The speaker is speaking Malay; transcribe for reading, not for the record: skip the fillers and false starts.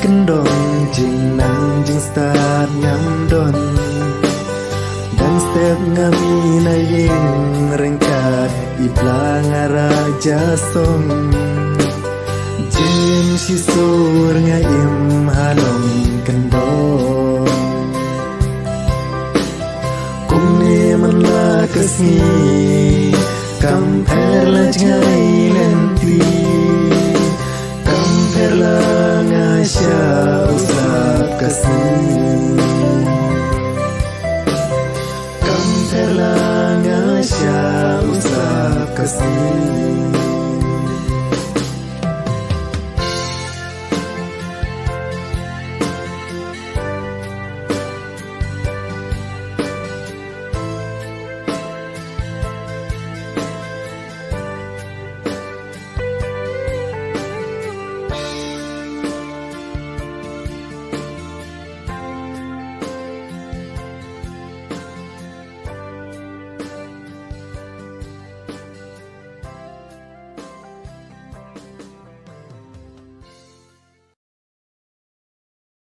kendong jing nang jing start ngam don dan step ngami na ying rengkat iblang raja song jing si sur nga im halong kendong kum ne man la kasni compare la jai nanti compare la ngasya usap kasni compare la ngasya usap kasni